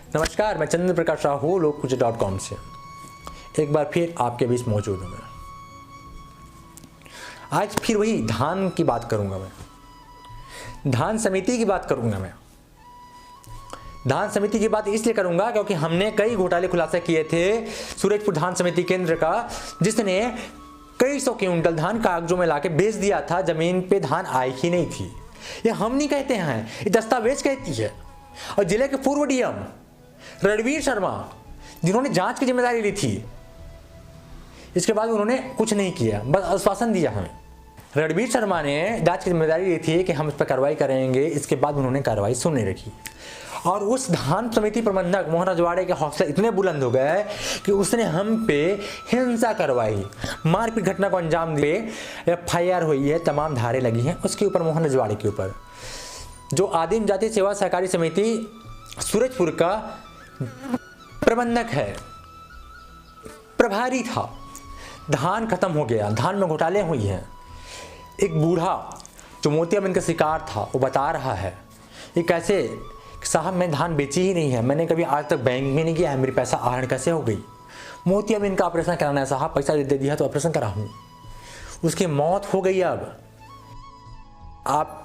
नमस्कार, मैं चंद्र प्रकाश राहू लोककुच.com से एक बार फिर आपके बीच मौजूद हूँ। मैं आज फिर वही धान की बात करूँगा। मैं धान समिति की बात करूँगा। मैं धान समिति की बात इसलिए करूँगा क्योंकि हमने कई घोटाले खुलासा किए थे सूरजपुर धान समिति केंद्र का, जिसने कई सौ क्विंटल धान कागजों में लाके बेच दिया था। जमीन पे धान आई ही नहीं थी। ये हम नहीं कहते हैं, ये दस्तावेज कहती है। और जिले के पूर्व डीएम रणवीर शर्मा, जिन्होंने जांच की जिम्मेदारी ली थी, इसके बाद उन्होंने कुछ नहीं किया, बस आश्वासन दिया हमें। रणवीर शर्मा ने जांच की जिम्मेदारी ली थी कि हम इस पर कार्रवाई करेंगे, इसके बाद उन्होंने कार्रवाई सुन नहीं रखी। और उस धान समिति प्रबंधक मोहन रजवाड़े के हौसले इतने बुलंद हो गए कि उसने हम पे हिंसा करवाई, मारपीट घटना को अंजाम दिए। FIR हुई है, तमाम धारे लगी हैं उसके ऊपर, मोहन रजवाड़े के ऊपर। जो आदिम जाति सेवा सहकारी समिति सूरजपुर का प्रबंधक है, प्रभारी था, धान खत्म हो गया, धान में घोटाले हुई हैं। एक बूढ़ा जो मोतियाबिंद का शिकार था वो बता रहा है ये कैसे, साहब मैं धान बेची ही नहीं है, मैंने कभी आज तक बैंक में नहीं गया है, मेरी पैसा आहरण कैसे हो गई। मोतियाबिंद का ऑपरेशन कराना है साहब, पैसा दे दिया तो ऑपरेशन कराऊं। उसकी मौत हो गई। अब आप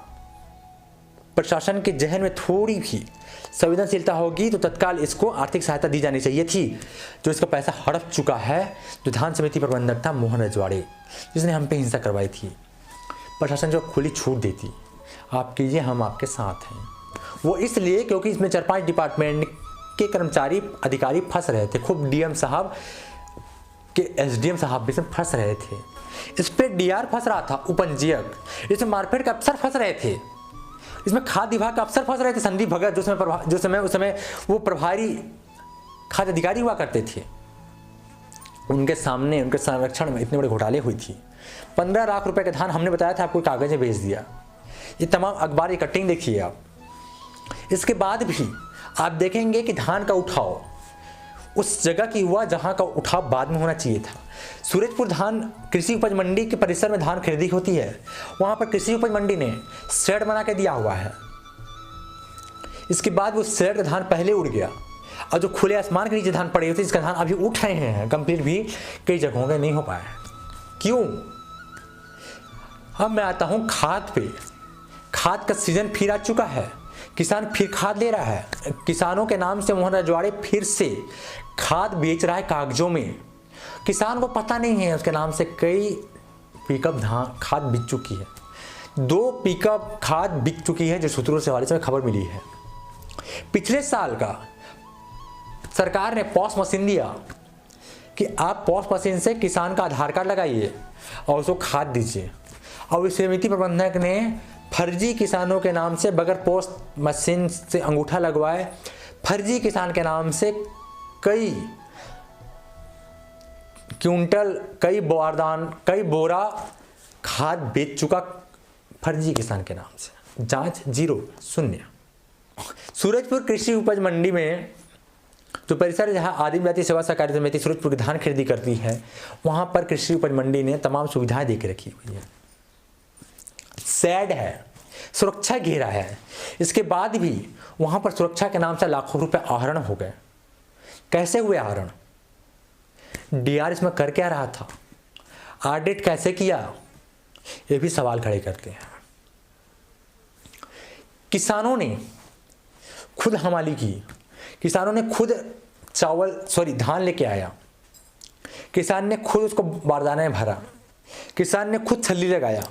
प्रशासन के जहन में थोड़ी भी संवेदनशीलता होगी तो तत्काल इसको आर्थिक सहायता दी जानी चाहिए थी। जो इसका पैसा हड़प चुका है, जो धान समिति प्रबंधक था मोहन रजवाड़े, जिसने हम पे हिंसा करवाई थी, प्रशासन जो खुली छूट देती, आप कीजिए, हम आपके साथ हैं। वो इसलिए क्योंकि इसमें 4-5 डिपार्टमेंट के कर्मचारी अधिकारी फंस रहे थे। खूब डीएम साहब के SDM साहब भी इसमें फंस रहे थे। इस पर DR फंस रहा था, उपंजीयक, इसमें मार्केट के अफसर फंस रहे थे, इसमें खाद्य विभाग के अफसर फंस रहे थे। संदीप भगत उस समय वो प्रभारी खाद्य अधिकारी हुआ करते थे। उनके सामने, उनके संरक्षण में इतने बड़े घोटाले हुई थी। 15 लाख रुपए का धान हमने बताया था आपको, कागजें भेज दिया। ये तमाम अखबार की कटिंग देखिए आप। इसके बाद भी आप देखेंगे कि धान का उठाव उस जगह की हुआ जहां का उठाव बाद में होना चाहिए था। सूरजपुर धान कृषि उपज मंडी के परिसर में धान खरीदी होती है, वहां पर कृषि उपज मंडी ने शेड बना के दिया हुआ है। इसके बाद वो शेड का धान पहले उड़ गया, और जो खुले आसमान के नीचे धान पड़े होते इसका धान अभी उठ रहे हैं, कंप्लीट भी कई जगहों में नहीं हो पाया। क्यों? अब मैं आता हूं खाद पे। खाद का सीजन फिर आ चुका है, किसान फिर खाद ले रहा है। किसानों के नाम से मोहन रजवाड़े फिर से खाद बेच रहा है कागजों में। किसान को पता नहीं है उसके नाम से कई पिकअप खाद बिक चुकी है। 2 पिकअप खाद बिक चुकी है, जो सूत्रों से हवाले से खबर मिली है। पिछले साल का सरकार ने पॉस मशीन दिया कि आप पॉस मशीन से किसान का आधार कार्ड लगाइए और उसको खाद दीजिए, और इस समिति प्रबंधक ने फर्जी किसानों के नाम से, बगैर पोस्ट मशीन से अंगूठा लगवाए, फर्जी किसान के नाम से कई क्विंटल, कई बारदान, कई बोरा खाद बेच चुका, फर्जी किसान के नाम से। जांच 0, शून्य। सूरजपुर कृषि उपज मंडी में जो परिसर जहां आदिम जाति सेवा सहकारी समिति सूरजपुर की धान खरीदी करती है, वहां पर कृषि उपज मंडी ने तमाम सुविधाएं देके रखी हुई है। सैड है, सुरक्षा घेरा है, इसके बाद भी वहां पर सुरक्षा के नाम से लाखों रुपए आहरण हो गए। कैसे हुए आहरण? DR इसमें कर क्या रहा था? ऑडिट कैसे किया? ये भी सवाल खड़े करते हैं। किसानों ने खुद हमाली की, किसानों ने खुद धान लेके आया, किसान ने खुद उसको बारदाने में भरा, किसान ने खुद छल्ली लगाया,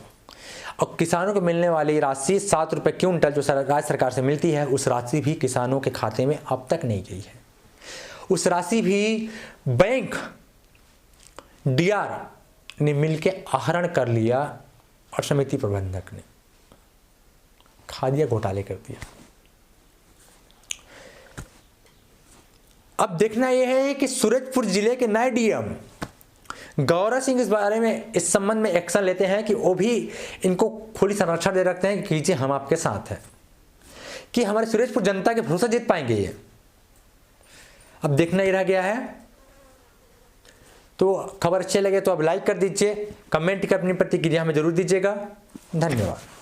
और किसानों को मिलने वाली राशि 7 रुपये क्विंटल जो राज्य सरकार से मिलती है, उस राशि भी किसानों के खाते में अब तक नहीं गई है। उस राशि भी बैंक, DR ने मिलके आहरण कर लिया, और समिति प्रबंधक ने खा दिया, घोटाले कर दिया। अब देखना यह है कि सूरजपुर जिले के नए डीएम गौरव सिंह इस बारे में, इस संबंध में एक्शन लेते हैं कि वो भी इनको खुली संरक्षण दे रखते हैं कि कीजिए, हम आपके साथ हैं, कि हमारे सूरजपुर जनता के भरोसा जीत पाएंगे ये। अब देखना ही रह गया है। तो खबर अच्छे लगे तो अब लाइक कर दीजिए, कमेंट कर अपनी प्रतिक्रिया हमें जरूर दीजिएगा। धन्यवाद।